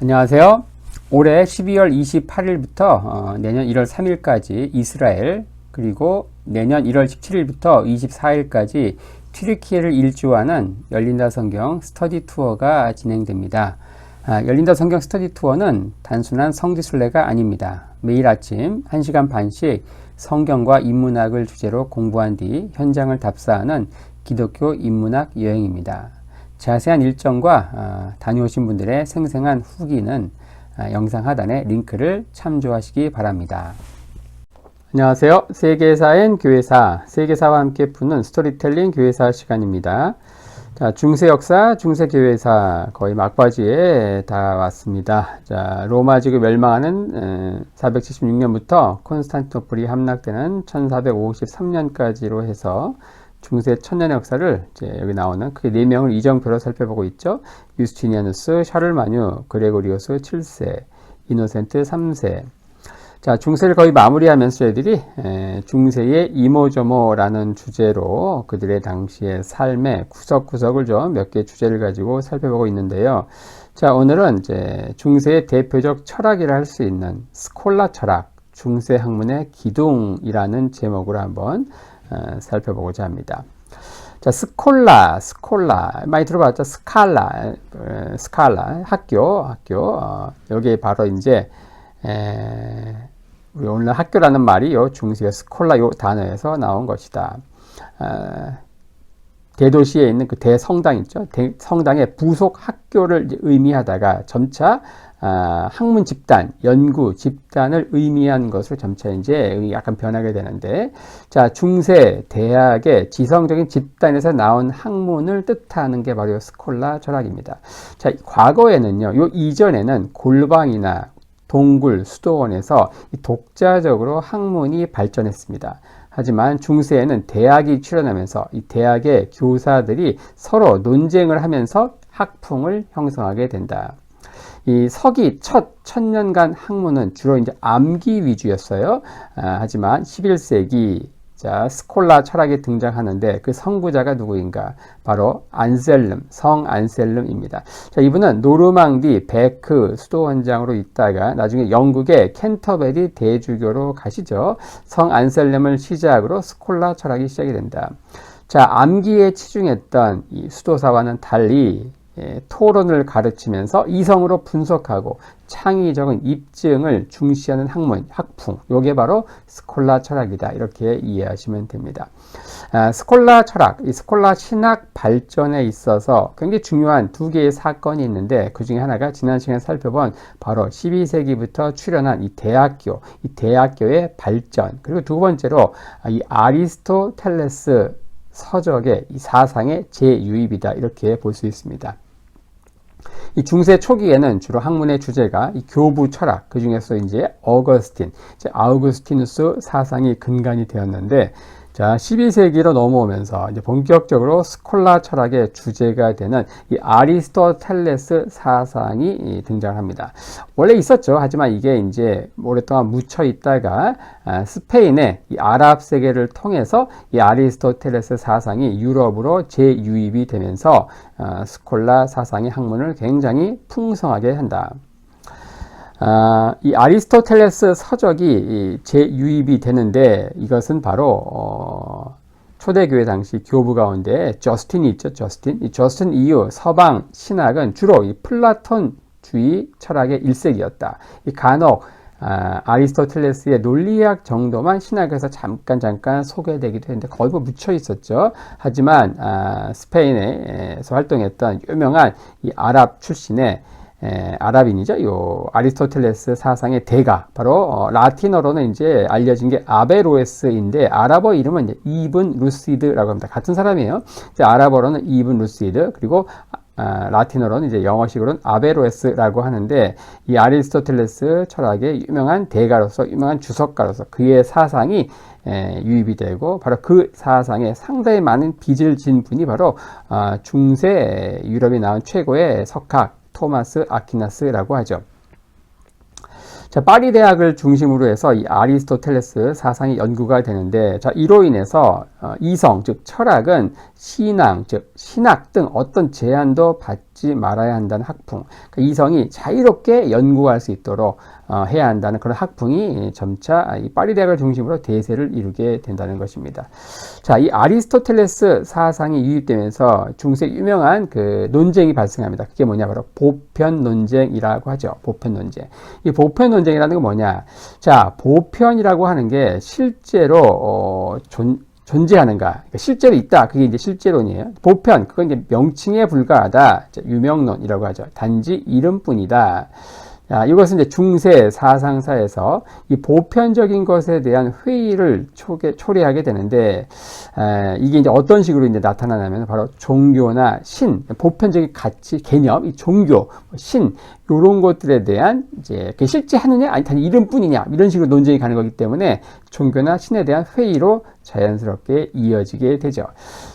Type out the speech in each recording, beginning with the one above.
안녕하세요. 올해 12월 28일부터 내년 1월 3일까지 이스라엘, 그리고 내년 1월 17일부터 24일까지 튀르키예를 일주하는 열린다 성경 스터디 투어가 진행됩니다. 열린다 성경 스터디 투어는 단순한 성지순례가 아닙니다. 매일 아침 1시간 반씩 성경과 인문학을 주제로 공부한 뒤 현장을 답사하는 기독교 인문학 여행입니다. 자세한 일정과 다녀오신 분들의 생생한 후기는 영상 하단에 링크를 참조하시기 바랍니다. 안녕하세요. 세계사엔 교회사, 세계사와 함께 푸는 스토리텔링 교회사 시간입니다. 자, 중세 역사, 중세 교회사 거의 막바지에 다 왔습니다. 자, 로마 제국 멸망하는 476년부터 콘스탄티노플이 함락되는 1453년까지로 해서 중세 천년의 역사를 이제 여기 나오는 크게 4명을 이정표로 살펴보고 있죠. 유스티니아누스, 샤를마뉴, 그레고리오스 7세, 이노센트 3세. 자, 중세를 거의 마무리하면서 저희들이 중세의 이모저모라는 주제로 그들의 당시의 삶의 구석구석을 좀 몇 개 주제를 가지고 살펴보고 있는데요. 자, 오늘은 이제 중세의 대표적 철학이라 할 수 있는 스콜라 철학, 중세 학문의 기둥이라는 제목으로 한번 살펴보고자 합니다. 자, 스콜라 많이 들어봤죠? 스칼라 학교 여기에 바로 이제 우리 오늘 학교라는 말이 요 중세 스콜라 요 단어에서 나온 것이다. 대도시에 있는 그 대성당 있죠? 성당의 부속 학교를 의미하다가 점차 학문 집단, 연구 집단을 의미한 것으로 점차 이제 약간 변하게 되는데, 자, 중세 대학의 지성적인 집단에서 나온 학문을 뜻하는 게 바로 스콜라 철학입니다. 자, 과거에는요, 요 이전에는 골방이나 동굴, 수도원에서 독자적으로 학문이 발전했습니다. 하지만 중세에는 대학이 출현하면서 이 대학의 교사들이 서로 논쟁을 하면서 학풍을 형성하게 된다. 이 서기 첫 1000년간 학문은 주로 이제 암기 위주였어요. 하지만 11세기 자, 스콜라 철학이 등장하는데 그 선구자가 누구인가? 바로 안셀름, 성 안셀름입니다. 자, 이분은 노르망디 베크 수도원장으로 있다가 나중에 영국의 캔터베리 대주교로 가시죠. 성 안셀름을 시작으로 스콜라 철학이 시작이 된다. 자, 암기에 치중했던 이 수도사와는 달리 토론을 가르치면서 이성으로 분석하고 창의적인 입증을 중시하는 학문, 학풍, 요게 바로 스콜라 철학이다. 이렇게 이해하시면 됩니다. 스콜라 철학, 이 스콜라 신학 발전에 있어서 굉장히 중요한 두 개의 사건이 있는데 그 중에 하나가 지난 시간에 살펴본 바로 12세기부터 출현한 이 대학교의 발전, 그리고 두 번째로 이 아리스토텔레스 서적의 이 사상의 재유입이다. 이렇게 볼 수 있습니다. 이 중세 초기에는 주로 학문의 주제가 이 교부 철학, 그 중에서 이제 아우구스티누스 사상이 근간이 되었는데, 자, 12세기로 넘어오면서 이제 본격적으로 스콜라 철학의 주제가 되는 이 아리스토텔레스 사상이 등장합니다. 원래 있었죠. 하지만 이게 이제 오랫동안 묻혀 있다가 스페인의 이 아랍 세계를 통해서 이 아리스토텔레스 사상이 유럽으로 재유입이 되면서 스콜라 사상의 학문을 굉장히 풍성하게 한다. 이 아리스토텔레스 서적이 재유입이 되는데 이것은 바로 초대교회 당시 교부 가운데 저스틴이 있죠. 이 저스틴 이후 서방 신학은 주로 이 플라톤주의 철학의 일색이었다. 이 간혹 아리스토텔레스의 논리학 정도만 신학에서 잠깐 소개되기도 했는데 거의 묻혀 있었죠. 하지만 스페인에서 활동했던 유명한 이 아랍 출신의 아랍인이죠. 요 아리스토텔레스 사상의 대가, 바로 라틴어로는 이제 알려진 게 아베로에스인데 아랍어 이름은 이제 이븐 루시드라고 합니다. 같은 사람이에요. 이제 아랍어로는 이븐 루시드, 그리고 라틴어로는 이제 영어식으로는 아베로에스라고 하는데, 이 아리스토텔레스 철학의 유명한 대가로서, 유명한 주석가로서 그의 사상이 유입이 되고, 바로 그 사상에 상당히 많은 빚을 진 분이 바로 중세 유럽이 나온 최고의 석학 토마스 아퀴나스라고 하죠. 자, 파리 대학을 중심으로 해서 이 아리스토텔레스 사상이 연구가 되는데, 자, 이로 인해서 이성, 즉 철학은 신앙, 즉 신학 등 어떤 제한도 받지 말아야 한다는 학풍. 그러니까 이성이 자유롭게 연구할 수 있도록 해야 한다는 그런 학풍이 점차 이 파리 대학을 중심으로 대세를 이루게 된다는 것입니다. 자, 이 아리스토텔레스 사상이 유입되면서 중세 유명한 그 논쟁이 발생합니다. 그게 뭐냐, 바로 보편 논쟁이라고 하죠. 보편 논쟁. 이 보편 논쟁이라는 건 뭐냐? 자, 보편이라고 하는 게 실제로 존재하는가? 그러니까 실제로 있다. 그게 이제 실제론이에요. 보편, 그건 이제 명칭에 불과하다. 유명론이라고 하죠. 단지 이름뿐이다. 자, 이것은 이제 중세 사상사에서 이 보편적인 것에 대한 회의를 초래하게 되는데, 이게 이제 어떤 식으로 이제 나타나냐면 바로 종교나 신, 보편적인 가치, 개념, 이 종교, 신, 이런 것들에 대한 이제 그게 실제 하느냐, 아니 단지 이름뿐이냐, 이런 식으로 논쟁이 가는 거기 때문에 종교나 신에 대한 회의로 자연스럽게 이어지게 되죠.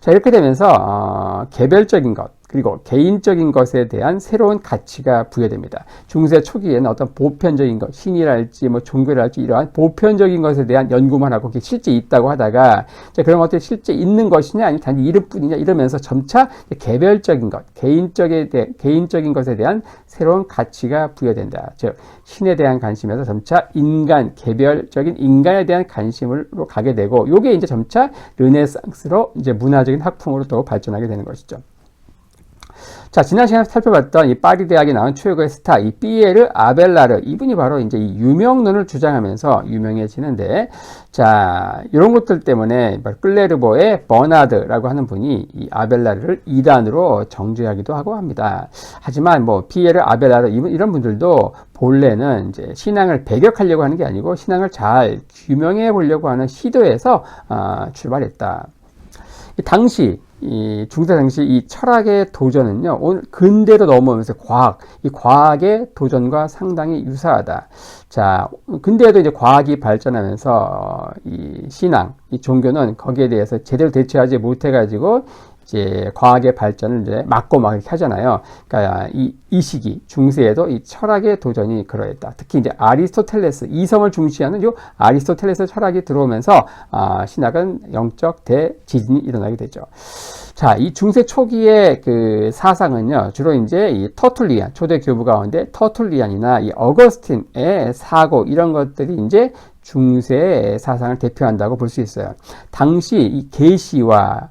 자, 이렇게 되면서 개별적인 것, 그리고 개인적인 것에 대한 새로운 가치가 부여됩니다. 중세 초기에는 어떤 보편적인 것, 신이랄지 뭐 종교랄지 이러한 보편적인 것에 대한 연구만 하고 그게 실제 있다고 하다가, 자, 그런 것들이 실제 있는 것이냐 아니면 단지 이름뿐이냐 이러면서 점차 개별적인 것, 개인적인 것에 대한 새로운 가치가 부여된다. 즉 신에 대한 관심에서 점차 개별적인 인간에 대한 관심으로 가게 되고, 요게 이제 점차 르네상스로 이제 문화적인 학풍으로 또 발전하게 되는 것이죠. 자, 지난 시간에 살펴봤던 이 파리 대학에 나온 최고의 스타, 이 피에르 아벨라르, 이분이 바로 이제 이 유명론을 주장하면서 유명해지는데, 자, 이런 것들 때문에 클레르보의 버나드라고 하는 분이 이 아벨라르를 이단으로 정죄하기도 하고 합니다. 하지만 뭐 피에르 아벨라르 이런 분들도 본래는 이제 신앙을 배격하려고 하는 게 아니고 신앙을 잘 규명해 보려고 하는 시도에서 출발했다. 이 중세 당시 이 철학의 도전은요, 오늘 근대로 넘어오면서 이 과학의 도전과 상당히 유사하다. 자, 근대에도 이제 과학이 발전하면서 이 신앙, 이 종교는 거기에 대해서 제대로 대처하지 못해가지고 이제 과학의 발전을 이제 막고 막 이렇게 하잖아요. 그러니까 이 시기 중세에도 이 철학의 도전이 그러했다. 특히 이제 아리스토텔레스, 이성을 중시하는 요 아리스토텔레스 철학이 들어오면서 신학은 영적 대지진이 일어나게 되죠. 자, 이 중세 초기의 그 사상은요, 주로 이제 이 터툴리안, 초대 교부 가운데 터툴리안이나 이 어거스틴의 사고, 이런 것들이 이제 중세 사상을 대표한다고 볼 수 있어요. 당시 이 계시와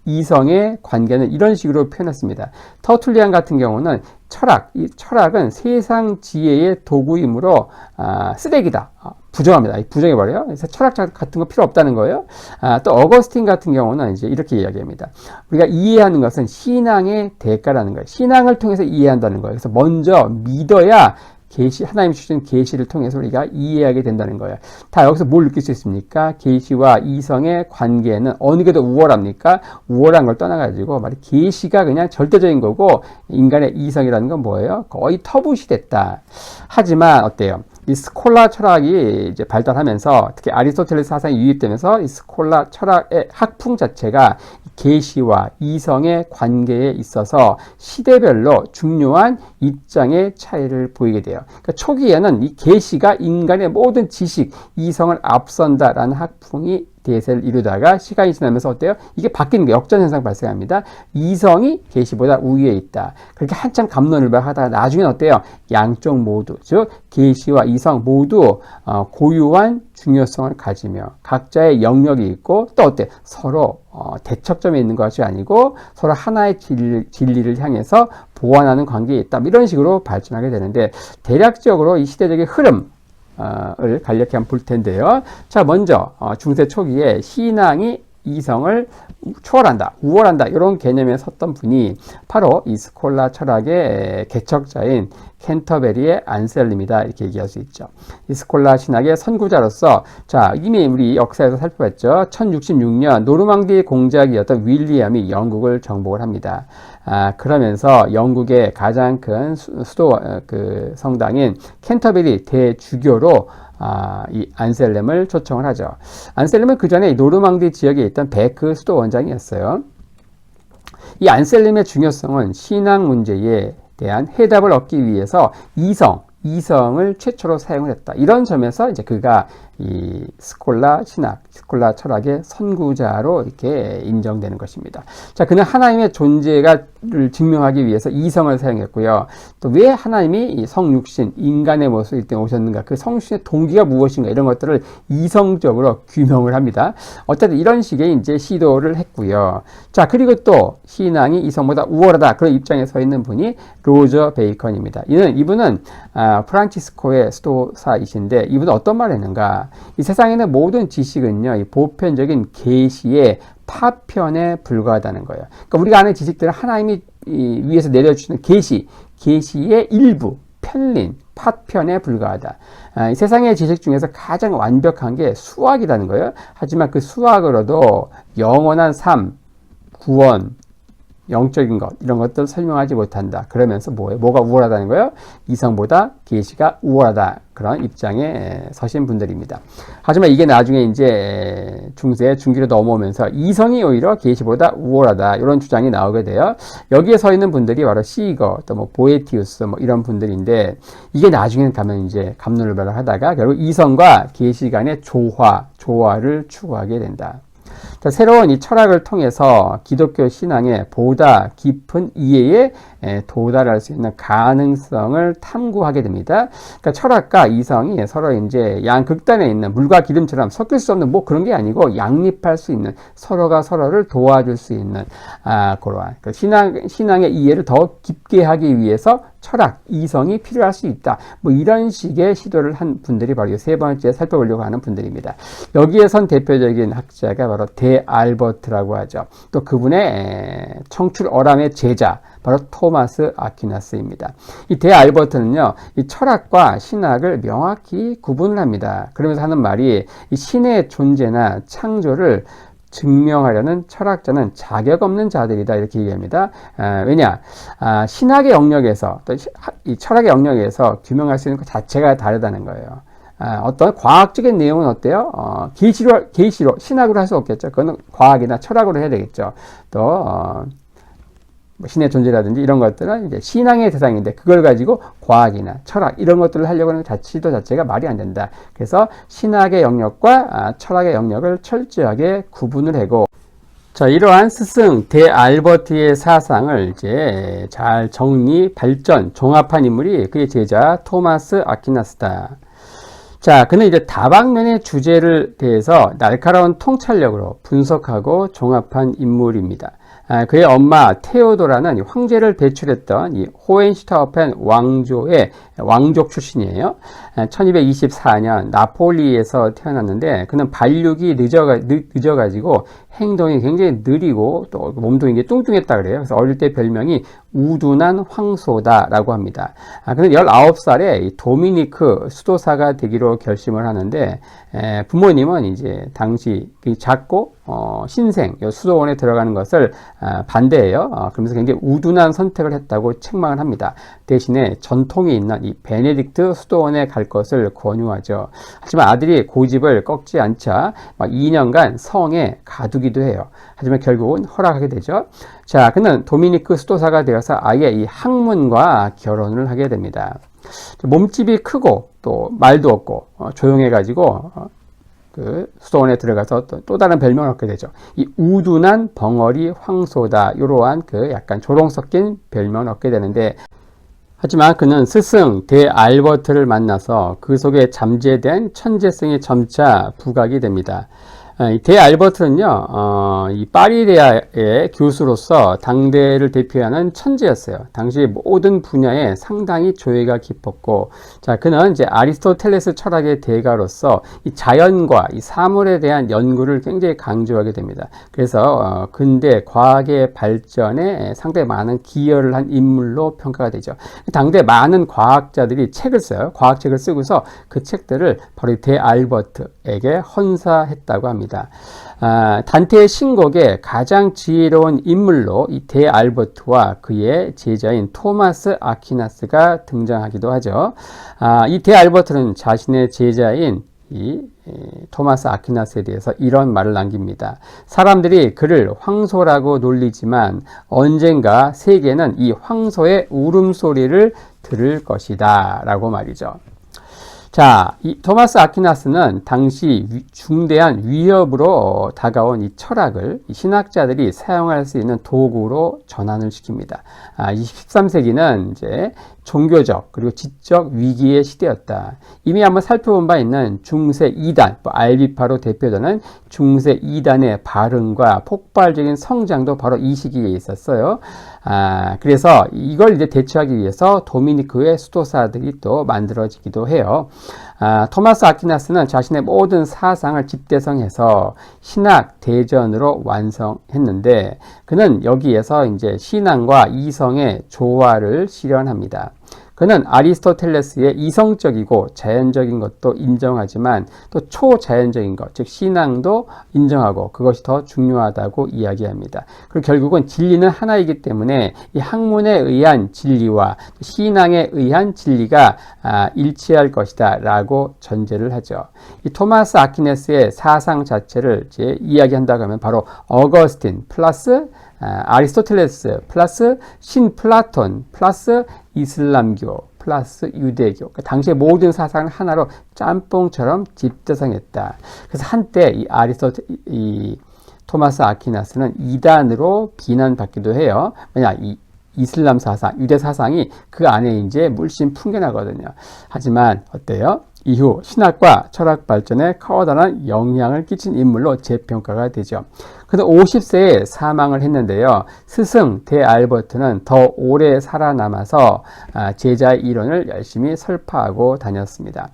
이성의 관계는 이런 식으로 표현했습니다. 터툴리안 같은 경우는 이 철학은 세상 지혜의 도구이므로 쓰레기다. 부정합니다. 부정해버려요. 그래서 철학 같은 거 필요 없다는 거예요. 또 어거스틴 같은 경우는 이제 이렇게 이야기합니다. 우리가 이해하는 것은 신앙의 대가라는 거예요. 신앙을 통해서 이해한다는 거예요. 그래서 먼저 믿어야 하나님 주신 계시를 통해서 우리가 이해하게 된다는 거예요. 다 여기서 뭘 느낄 수 있습니까? 계시와 이성의 관계는 어느 게 더 우월합니까? 우월한 걸 떠나가지고 계시가 그냥 절대적인 거고, 인간의 이성이라는 건 뭐예요? 거의 터부시 됐다. 하지만 어때요? 이 스콜라 철학이 이제 발달하면서, 특히 아리스토텔레스 사상이 유입되면서 이 스콜라 철학의 학풍 자체가 계시와 이성의 관계에 있어서 시대별로 중요한 입장의 차이를 보이게 돼요. 그러니까 초기에는 이 계시가 인간의 모든 지식, 이성을 앞선다라는 학풍이 대세를 이루다가 시간이 지나면서 어때요? 이게 바뀌는 게 역전현상 발생합니다. 이성이 계시보다 우위에 있다. 그렇게 한참 갑론을박하다가 나중에는 어때요? 양쪽 모두, 즉 계시와 이성 모두 고유한 중요성을 가지며 각자의 영역이 있고, 또 어때? 서로 대척점에 있는 것이 아니고 서로 하나의 진리를 향해서 보완하는 관계에 있다. 이런 식으로 발전하게 되는데, 대략적으로 이 시대적인 흐름 을 간략히 한번 볼 텐데요. 자, 먼저 중세 초기에 신앙이 이성을 초월한다, 우월한다, 이런 개념에 섰던 분이 바로 이 스콜라 철학의 개척자인 캔터베리의 안셀름이다, 이렇게 얘기할 수 있죠. 이 스콜라 신학의 선구자로서, 자, 이미 우리 역사에서 살펴봤죠. 1066년 노르망디 공작이었던 윌리엄이 영국을 정복을 합니다. 그러면서 영국의 가장 큰 수도 그 성당인 캔터베리 대주교로 이 안셀렘을 초청을 하죠. 안셀렘은 그 전에 노르망디 지역에 있던 베크 수도 원장이었어요. 이 안셀렘의 중요성은 신앙 문제에 대한 해답을 얻기 위해서 이성을 최초로 사용을 했다. 이런 점에서 이제 그가 이 스콜라 신학, 스콜라 철학의 선구자로 이렇게 인정되는 것입니다. 자, 그는 하나님의 존재를 증명하기 위해서 이성을 사용했고요. 또 왜 하나님이 이 성육신, 인간의 모습을 이때 오셨는가, 그 성육신의 동기가 무엇인가, 이런 것들을 이성적으로 규명을 합니다. 어쨌든 이런 식의 이제 시도를 했고요. 자, 그리고 또 신앙이 이성보다 우월하다, 그런 입장에 서 있는 분이 로저 베이컨입니다. 이분은 프란치스코의 수도사이신데, 이분은 어떤 말을 했는가? 이 세상에 있는 모든 지식은요, 이 보편적인 계시의 파편에 불과하다는 거예요. 그러니까 우리가 아는 지식들은 하나님이 위에서 내려주시는 계시의 일부, 편린, 파편에 불과하다. 이 세상의 지식 중에서 가장 완벽한 게 수학이라는 거예요. 하지만 그 수학으로도 영원한 삶, 구원, 영적인 것, 이런 것들을 설명하지 못한다. 그러면서 뭐가 우월하다는 거예요? 이성보다 계시가 우월하다. 그런 입장에 서신 분들입니다. 하지만 이게 나중에 이제 중세, 중기로 넘어오면서 이성이 오히려 계시보다 우월하다. 이런 주장이 나오게 돼요. 여기에 서 있는 분들이 바로 시거, 또 뭐 보에티우스, 뭐 이런 분들인데, 이게 나중에는 가면 이제 갑론을박을 하다가 결국 이성과 계시 간의 조화를 추구하게 된다. 자, 새로운 이 철학을 통해서 기독교 신앙의 보다 깊은 이해에 도달할 수 있는 가능성을 탐구하게 됩니다. 그러니까 철학과 이성이 서로 이제 양극단에 있는 물과 기름처럼 섞일 수 없는 뭐 그런 게 아니고 양립할 수 있는, 서로가 서로를 도와줄 수 있는 그러한 그 신앙의 이해를 더 깊게 하기 위해서 철학, 이성이 필요할 수 있다. 뭐 이런 식의 시도를 한 분들이 바로 세 번째 살펴보려고 하는 분들입니다. 여기에 선 대표적인 학자가 바로 데알버트라고 하죠. 또 그분의 청출어람의 제자, 바로 토마스 아퀴나스입니다. 이 데알버트는요, 이 철학과 신학을 명확히 구분을 합니다. 그러면서 하는 말이 이 신의 존재나 창조를 증명하려는 철학자는 자격 없는 자들이다, 이렇게 얘기합니다. 왜냐? 신학의 영역에서, 또 이 철학의 영역에서 규명할 수 있는 것 자체가 다르다는 거예요. 어떤 과학적인 내용은 어때요? 계시로, 신학으로 할 수 없겠죠. 그건 과학이나 철학으로 해야 되겠죠. 또, 신의 존재라든지 이런 것들은 이제 신앙의 대상인데, 그걸 가지고 과학이나 철학 이런 것들을 하려고 하는 시도 자체가 말이 안 된다. 그래서 신학의 영역과 철학의 영역을 철저하게 구분을 하고, 자, 이러한 스승 데알버트의 사상을 이제 잘 정리, 발전, 종합한 인물이 그의 제자 토마스 아퀴나스다. 자, 그는 이제 다방면의 주제를 대해서 날카로운 통찰력으로 분석하고 종합한 인물입니다. 그의 엄마 테오도라는 황제를 배출했던 이 호헨슈타우펜 왕조의 왕족 출신이에요. 1224년 나폴리에서 태어났는데, 그는 발육이 늦어가지고 행동이 굉장히 느리고 또 몸도 굉장히 뚱뚱했다 그래요. 그래서 어릴 때 별명이 우둔한 황소다라고 합니다. 그는 19살에 이 도미니크 수도사가 되기로 결심을 하는데, 부모님은 이제 당시 작고 신생 수도원에 들어가는 것을 반대해요. 그러면서 굉장히 우둔한 선택을 했다고 책망을 합니다. 대신에 전통이 있는 이 베네딕트 수도원에 갈 것을 권유하죠. 하지만 아들이 고집을 꺾지 않자 2년간 성에 가두기도 해요. 하지만 결국은 허락하게 되죠. 자, 그는 도미니크 수도사가 되어서 아예 이 학문과 결혼을 하게 됩니다. 몸집이 크고 또 말도 없고 조용해가지고 그 수도원에 들어가서 또 다른 별명을 얻게 되죠. 이 우둔한 벙어리 황소다, 이러한 그 약간 조롱 섞인 별명을 얻게 되는데, 하지만 그는 스승 데알버트를 만나서 그 속에 잠재된 천재성이 점차 부각이 됩니다. 데알버트는요, 이 파리대학의 교수로서 당대를 대표하는 천재였어요. 당시 모든 분야에 상당히 조예가 깊었고, 자, 그는 이제 아리스토텔레스 철학의 대가로서 이 자연과 이 사물에 대한 연구를 굉장히 강조하게 됩니다. 그래서 근대 과학의 발전에 상당히 많은 기여를 한 인물로 평가가 되죠. 당대 많은 과학자들이 책을 써요. 과학책을 쓰고서 그 책들을 바로 데알버트에게 헌사했다고 합니다. 단테의 신곡에 가장 지혜로운 인물로 이 데알버트와 그의 제자인 토마스 아퀴나스가 등장하기도 하죠. 이 데알버트는 자신의 제자인 이 토마스 아퀴나스에 대해서 이런 말을 남깁니다. 사람들이 그를 황소라고 놀리지만 언젠가 세계는 이 황소의 울음소리를 들을 것이다 라고 말이죠. 자, 이 토마스 아퀴나스는 당시 중대한 위협으로 다가온 이 철학을 이 신학자들이 사용할 수 있는 도구로 전환을 시킵니다. 이 13세기는 이제 종교적 그리고 지적 위기의 시대였다. 이미 한번 살펴본 바 있는 중세 2단, 알비파로 대표되는 중세 2단의 발흥과 폭발적인 성장도 바로 이 시기에 있었어요. 그래서 이걸 이제 대처하기 위해서 도미니크의 수도사들이 또 만들어지기도 해요. 토마스 아퀴나스는 자신의 모든 사상을 집대성해서 신학 대전으로 완성했는데 그는 여기에서 이제 신앙과 이성의 조화를 실현합니다. 그는 아리스토텔레스의 이성적이고 자연적인 것도 인정하지만 또 초자연적인 것, 즉 신앙도 인정하고 그것이 더 중요하다고 이야기합니다. 그리고 결국은 진리는 하나이기 때문에 이 학문에 의한 진리와 신앙에 의한 진리가 일치할 것이다 라고 전제를 하죠. 이 토마스 아퀴네스의 사상 자체를 이제 이야기한다고 하면 바로 어거스틴 플러스 아리스토텔레스 플러스 신 플라톤 플러스 이슬람교 플러스 유대교, 당시의 모든 사상을 하나로 짬뽕처럼 집대성했다. 그래서 한때 이 토마스 아퀴나스는 이단으로 비난받기도 해요. 왜냐, 이 이슬람 사상, 유대 사상이 그 안에 이제 물씬 풍겨나거든요. 하지만 어때요? 이후 신학과 철학 발전에 커다란 영향을 끼친 인물로 재평가가 되죠. 그는 50세에 사망을 했는데요. 스승 대알버트는 더 오래 살아남아서 제자의 이론을 열심히 설파하고 다녔습니다.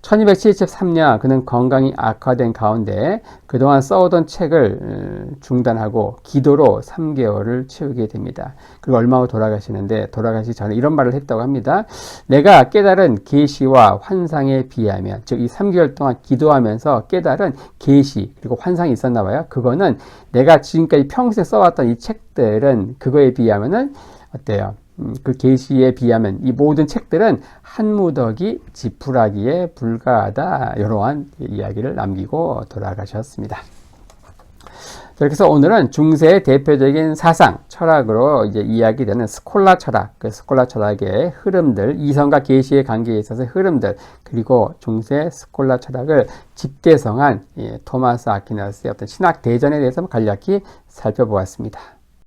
1273년 그는 건강이 악화된 가운데 그동안 써오던 책을 중단하고 기도로 3개월을 채우게 됩니다. 그리고 얼마 후 돌아가시는데 돌아가시기 전에 이런 말을 했다고 합니다. 내가 깨달은 계시와 환상에 비하면, 즉 이 3개월 동안 기도하면서 깨달은 계시 그리고 환상이 있었나 봐요. 그거는 내가 지금까지 평소에 써왔던 이 책들은 그거에 비하면은 어때요? 그 계시에 비하면 이 모든 책들은 한 무더기 지푸라기에 불과하다, 이러한 이야기를 남기고 돌아가셨습니다. 그래서 오늘은 중세의 대표적인 사상, 철학으로 이제 이야기되는 스콜라 철학, 그 스콜라 철학의 흐름들, 이성과 계시의 관계에 있어서 흐름들, 그리고 중세 스콜라 철학을 집대성한 토마스 아퀴나스의 어떤 신학 대전에 대해서 간략히 살펴보았습니다.